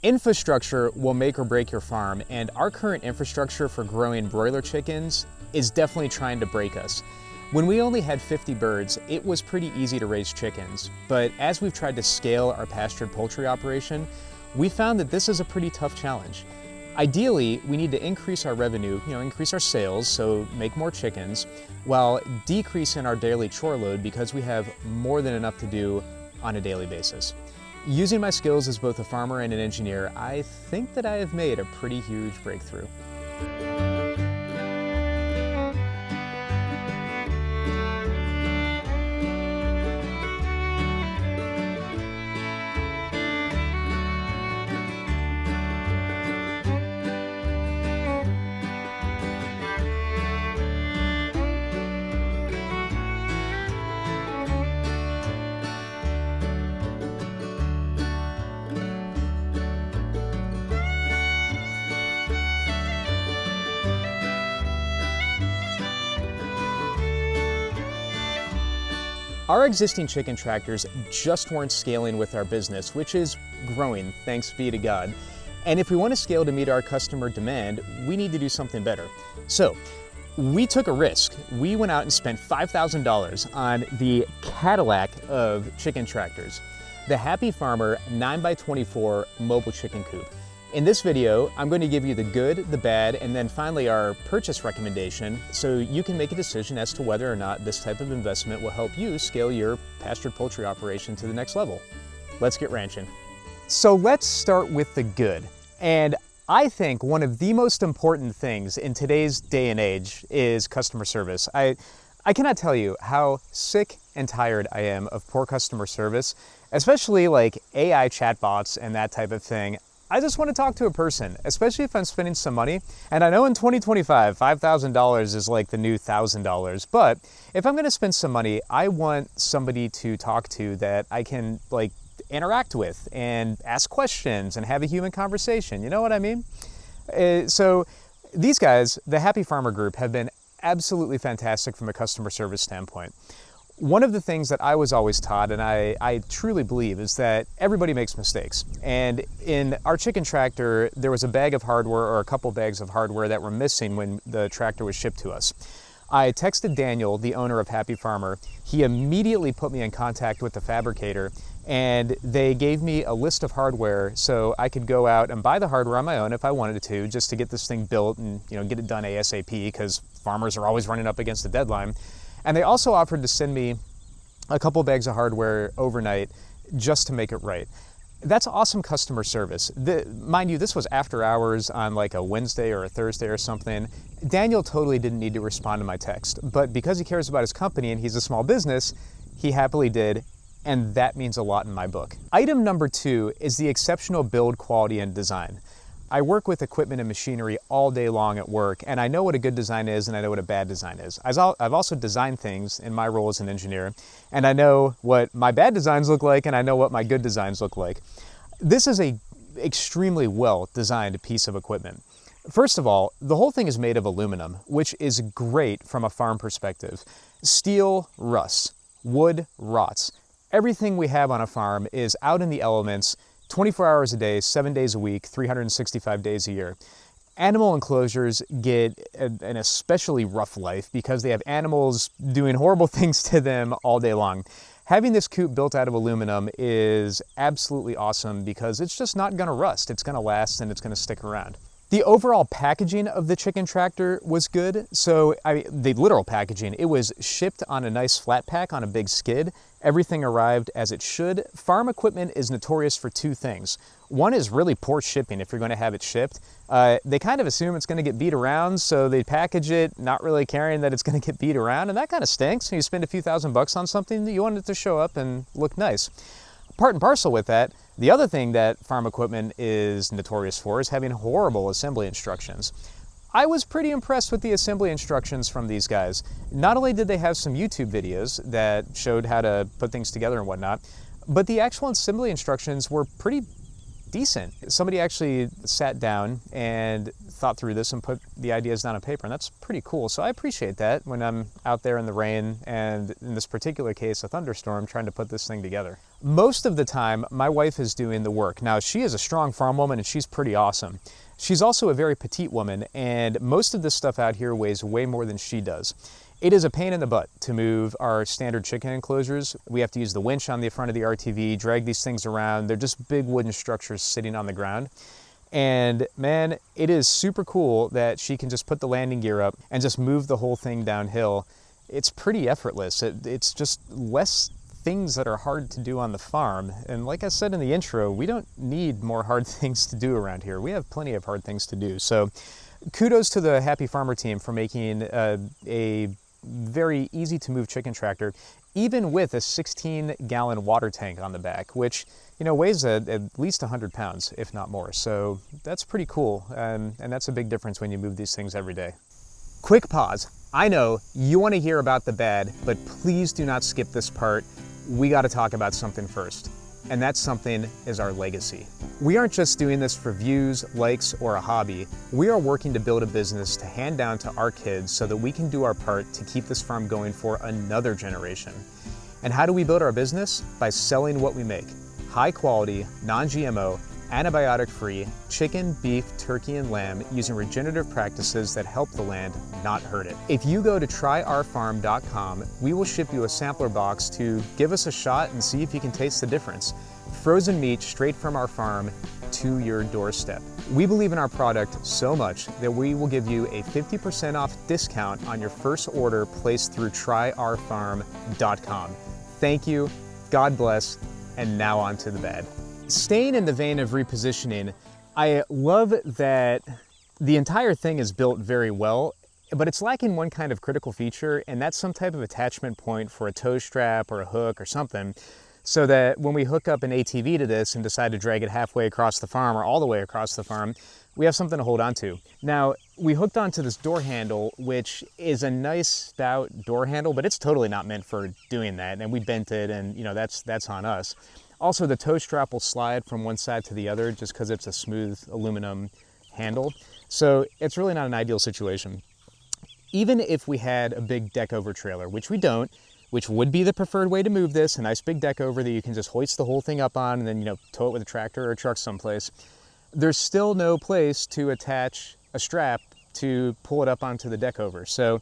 Infrastructure will make or break your farm, and our current infrastructure for growing broiler chickens is definitely trying to break us. When we only had 50 birds, it was pretty easy to raise chickens, but as we've tried to scale our pastured poultry operation, we found that this is a pretty tough challenge. Ideally, we need to increase our revenue, increase our sales, so make more chickens, while decreasing our daily chore load because we have more than enough to do on a daily basis. Using my skills as both a farmer and an engineer, I think that I have made a pretty huge breakthrough. Our existing chicken tractors just weren't scaling with our business, which is growing, thanks be to God. And if we want to scale to meet our customer demand, we need to do something better. So we took a risk. We went out and spent $5,000 on the Cadillac of chicken tractors, the Happy Farmer 9x24 mobile chicken coop. In this video, I'm going to give you the good, the bad, and then finally our purchase recommendation so you can make a decision as to whether or not this type of investment will help you scale your pastured poultry operation to the next level. Let's get ranching. So let's start with the good. And I think one of the most important things in today's day and age is customer service. I cannot tell you how sick and tired I am of poor customer service, especially like AI chatbots and that type of thing. I just want to talk to a person, especially if I'm spending some money. And I know in 2025, $5,000 is like the new $1,000, but if I'm going to spend some money, I want somebody to talk to that I can like interact with and ask questions and have a human conversation. You know what I mean? So these guys, the Happy Farmer Group, have been absolutely fantastic from a customer service standpoint. One of the things that I was always taught, and I truly believe, is that everybody makes mistakes. And in our chicken tractor, there was a bag of hardware or a couple bags of hardware that were missing when the tractor was shipped to us. I texted Daniel, the owner of Happy Farmer. He immediately put me in contact with the fabricator, and they gave me a list of hardware so I could go out and buy the hardware on my own if I wanted to, just to get this thing built and get it done ASAP, because farmers are always running up against a deadline. And they also offered to send me a couple bags of hardware overnight just to make it right. That's awesome customer service. Mind you, this was after hours on like a Wednesday or a Thursday or something. Daniel totally didn't need to respond to my text, but because he cares about his company and he's a small business, he happily did, and that means a lot in my book. Item number 2 is the exceptional build quality and design. I work with equipment and machinery all day long at work, and I know what a good design is and I know what a bad design is. I've also designed things in my role as an engineer, and I know what my bad designs look like and I know what my good designs look like. This is an extremely well-designed piece of equipment. First of all, the whole thing is made of aluminum, which is great from a farm perspective. Steel rusts, wood rots. Everything we have on a farm is out in the elements 24 hours a day, 7 days a week, 365 days a year. Animal enclosures get an especially rough life because they have animals doing horrible things to them all day long. Having this coop built out of aluminum is absolutely awesome because it's just not going to rust. It's going to last and it's going to stick around. The overall packaging of the chicken tractor was good. So the literal packaging, it was shipped on a nice flat pack on a big skid. Everything arrived as it should. Farm equipment is notorious for two things. One is really poor shipping if you're going to have it shipped. They kind of assume it's going to get beat around, so they package it not really caring that it's going to get beat around, and that kind of stinks. You spend a few $1,000s on something that you want it to show up and look nice. Part and parcel with that, the other thing that farm equipment is notorious for is having horrible assembly instructions. I was pretty impressed with the assembly instructions from these guys. Not only did they have some YouTube videos that showed how to put things together and whatnot, but the actual assembly instructions were pretty decent. Somebody actually sat down and thought through this and put the ideas down on paper, and that's pretty cool. So I appreciate that when I'm out there in the rain and, in this particular case, a thunderstorm, trying to put this thing together. Most of the time, my wife is doing the work. Now, she is a strong farm woman and she's pretty awesome. She's also a very petite woman, and most of this stuff out here weighs way more than she does. It is a pain in the butt to move our standard chicken enclosures. We have to use the winch on the front of the RTV, drag these things around. They're just big wooden structures sitting on the ground. And man, it is super cool that she can just put the landing gear up and just move the whole thing downhill. It's pretty effortless. It's just less things that are hard to do on the farm. And like I said in the intro, we don't need more hard things to do around here. We have plenty of hard things to do. So kudos to the Happy Farmer team for making a very easy to move chicken tractor, even with a 16-gallon water tank on the back, which, you know, weighs at least 100 pounds, if not more. So that's pretty cool, and that's a big difference when you move these things every day. Quick pause. I know you want to hear about the bad, but please do not skip this part. We got to talk about something first, and that something is our legacy. We aren't just doing this for views, likes, or a hobby. We are working to build a business to hand down to our kids so that we can do our part to keep this farm going for another generation. And how do we build our business? By selling what we make. High quality, non-GMO, antibiotic-free chicken, beef, turkey, and lamb using regenerative practices that help the land, not hurt it. If you go to tryourfarm.com, we will ship you a sampler box to give us a shot and see if you can taste the difference. Frozen meat straight from our farm to your doorstep. We believe in our product so much that we will give you a 50% off discount on your first order placed through tryourfarm.com. Thank you, God bless, and now on to the bad. Staying in the vein of repositioning, I love that the entire thing is built very well, but it's lacking one kind of critical feature, and that's some type of attachment point for a tow strap or a hook or something, so that when we hook up an ATV to this and decide to drag it halfway across the farm or all the way across the farm, we have something to hold on to. Now, we hooked onto this door handle, which is a nice stout door handle, but it's totally not meant for doing that, and we bent it, and you know, that's on us. Also, the tow strap will slide from one side to the other just because it's a smooth aluminum handle. So it's really not an ideal situation. Even if we had a big deck over trailer, which we don't, which would be the preferred way to move this, a nice big deck over that you can just hoist the whole thing up on and then, you know, tow it with a tractor or a truck someplace, there's still no place to attach a strap to pull it up onto the deck over. So,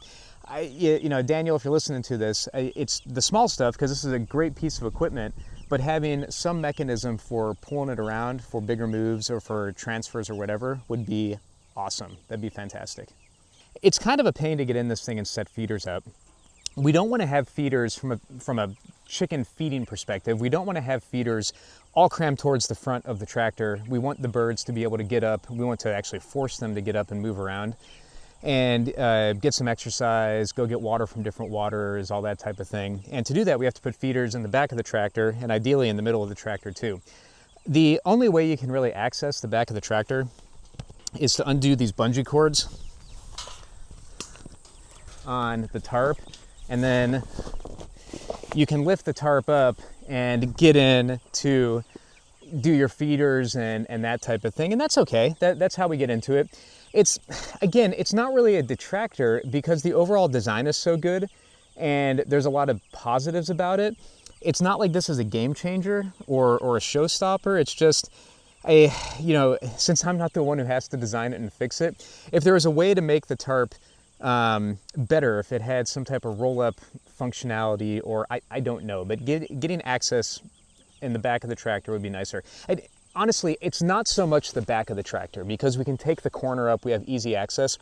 you know, Daniel, if you're listening to this, it's the small stuff, because this is a great piece of equipment, but having some mechanism for pulling it around for bigger moves or for transfers or whatever would be awesome. That'd be fantastic. It's kind of a pain to get in this thing and set feeders up. We don't want to have feeders from a chicken feeding perspective. We don't want to have feeders all crammed towards the front of the tractor. We want the birds to be able to get up. We want to actually force them to get up and move around and get some exercise, go get water from different waters, all that type of thing. And to do that, we have to put feeders in the back of the tractor, and ideally in the middle of the tractor too. The only way you can really access the back of the tractor is to undo these bungee cords on the tarp, and then you can lift the tarp up and get in to do your feeders and that type of thing, and that's okay. That's how we get into it. It's, again, it's not really a detractor because the overall design is so good and there's a lot of positives about it. It's not like this is a game changer or a showstopper. It's just you know, since I'm not the one who has to design it and fix it, if there was a way to make the tarp better, if it had some type of roll-up functionality, or I don't know, but getting access in the back of the tractor would be nicer. Honestly, it's not so much the back of the tractor, because we can take the corner up, we have easy access.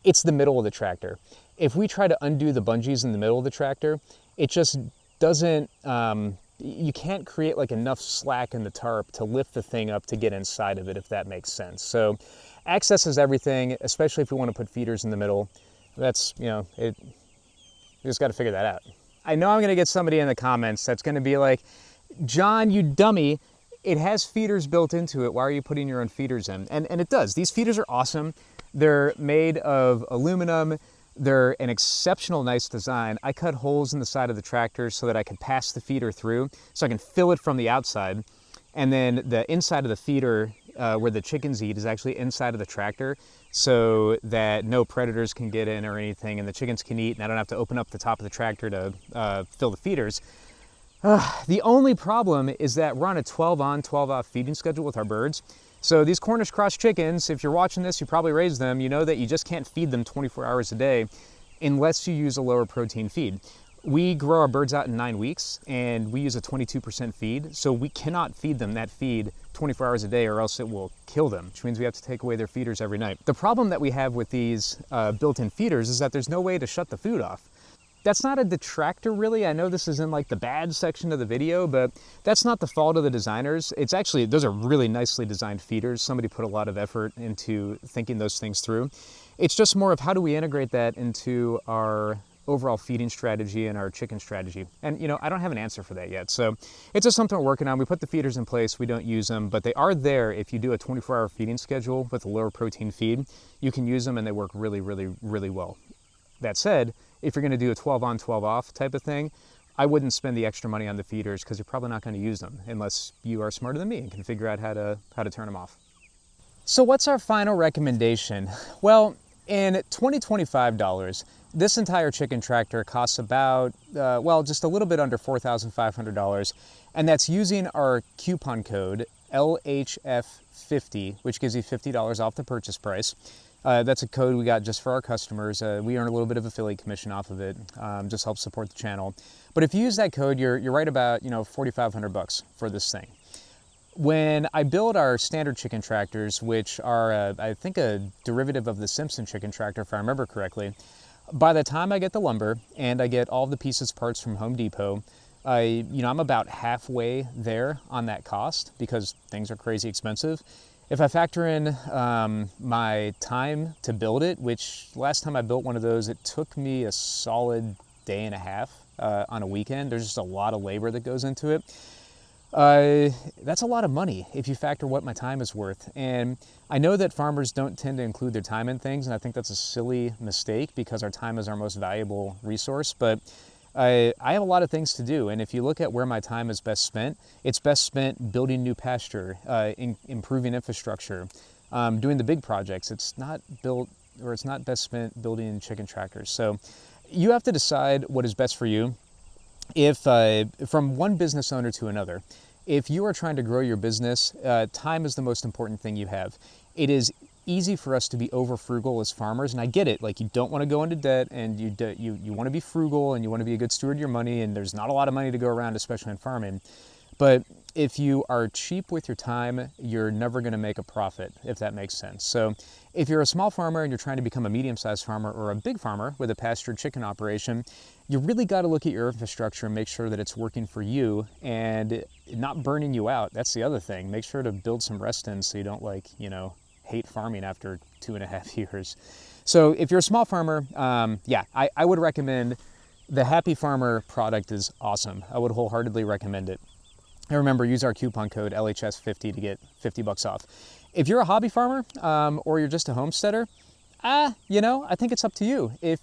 It's the middle of the tractor. If we try to undo the bungees in the middle of the tractor, it just doesn't, you can't create like enough slack in the tarp to lift the thing up to get inside of it, if that makes sense. So access is everything, especially if we want to put feeders in the middle. That's, you know, we just got to figure that out. I know I'm going to get somebody in the comments that's going to be like, John, you dummy, it has feeders built into it. Why are you putting your own feeders in? And it does. These feeders are awesome. They're made of aluminum. They're an exceptional nice design. I cut holes in the side of the tractor so that I can pass the feeder through, so I can fill it from the outside. And then the inside of the feeder where the chickens eat is actually inside of the tractor so that no predators can get in or anything, and the chickens can eat, and I don't have to open up the top of the tractor to fill the feeders. The only problem is that we're on a 12 on, 12 off feeding schedule with our birds. So these Cornish cross chickens, if you're watching this, you probably raised them, you know that you just can't feed them 24 hours a day unless you use a lower protein feed. We grow our birds out in 9 weeks and we use a 22% feed, so we cannot feed them that feed 24 hours a day or else it will kill them, which means we have to take away their feeders every night. The problem that we have with these built-in feeders is that there's no way to shut the food off. That's not a detractor really. I know this is in like the bad section of the video, but that's not the fault of the designers. It's actually, those are really nicely designed feeders. Somebody put a lot of effort into thinking those things through. It's just more of how do we integrate that into our overall feeding strategy and our chicken strategy. And you know, I don't have an answer for that yet. So it's just something we're working on. We put the feeders in place, we don't use them, but they are there if you do a 24-hour feeding schedule with a lower protein feed. You can use them and they work really, really, really well. That said, if you're gonna do a 12 on, 12 off type of thing, I wouldn't spend the extra money on the feeders because you're probably not gonna use them unless you are smarter than me and can figure out how to turn them off. So what's our final recommendation? Well, in 2025 dollars, this entire chicken tractor costs about, well, just a little bit under $4,500, and that's using our coupon code LHF50, which gives you $50 off the purchase price. That's a code we got just for our customers. We earn a little bit of affiliate commission off of it, just helps support the channel. But if you use that code, you're right about, you know, $4,500 for this thing. When I build our standard chicken tractors, which are, I think, a derivative of the Simpson chicken tractor, if I remember correctly, by the time I get the lumber and I get all the pieces parts from Home Depot, I'm about halfway there on that cost because things are crazy expensive. If I factor in my time to build it, which last time I built one of those, it took me a solid day and a half on a weekend. There's just a lot of labor that goes into it. That's a lot of money if you factor what my time is worth. And I know that farmers don't tend to include their time in things, and I think that's a silly mistake because our time is our most valuable resource. But I have a lot of things to do, and if you look at where my time is best spent, it's best spent building new pasture, improving infrastructure, doing the big projects. It's not best spent building chicken tractors. So you have to decide what is best for you. If from one business owner to another, if you are trying to grow your business, time is the most important thing you have. It is easy for us to be over frugal as farmers, and I get it. Like, you don't want to go into debt, and you want to be frugal, and you want to be a good steward of your money, and there's not a lot of money to go around, especially in farming. But if you are cheap with your time, you're never going to make a profit, if that makes sense. So if you're a small farmer and you're trying to become a medium-sized farmer or a big farmer with a pastured chicken operation, you really got to look at your infrastructure and make sure that it's working for you and not burning you out. That's the other thing. Make sure to build some rest in so you don't, hate farming after 2.5 years. So if you're a small farmer, I would recommend the Happy Farmer product. Is awesome. I would wholeheartedly recommend it. And remember, use our coupon code LHS50 to get $50 off. If you're a hobby farmer or you're just a homesteader, I think it's up to you. If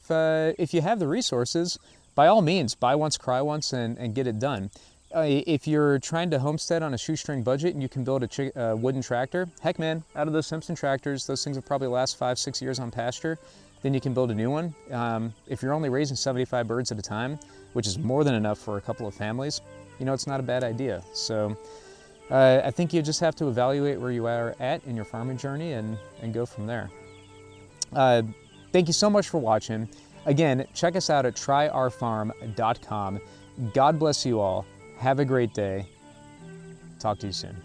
you have the resources, by all means, buy once, cry once, and get it done. If you're trying to homestead on a shoestring budget and you can build a wooden tractor, heck man, out of those Simpson tractors, those things will probably last 5-6 years on pasture. Then you can build a new one. If you're only raising 75 birds at a time, which is more than enough for a couple of families, it's not a bad idea. So I think you just have to evaluate where you are at in your farming journey and go from there. Thank you so much for watching. Again, check us out at tryourfarm.com. God bless you all. Have a great day. Talk to you soon.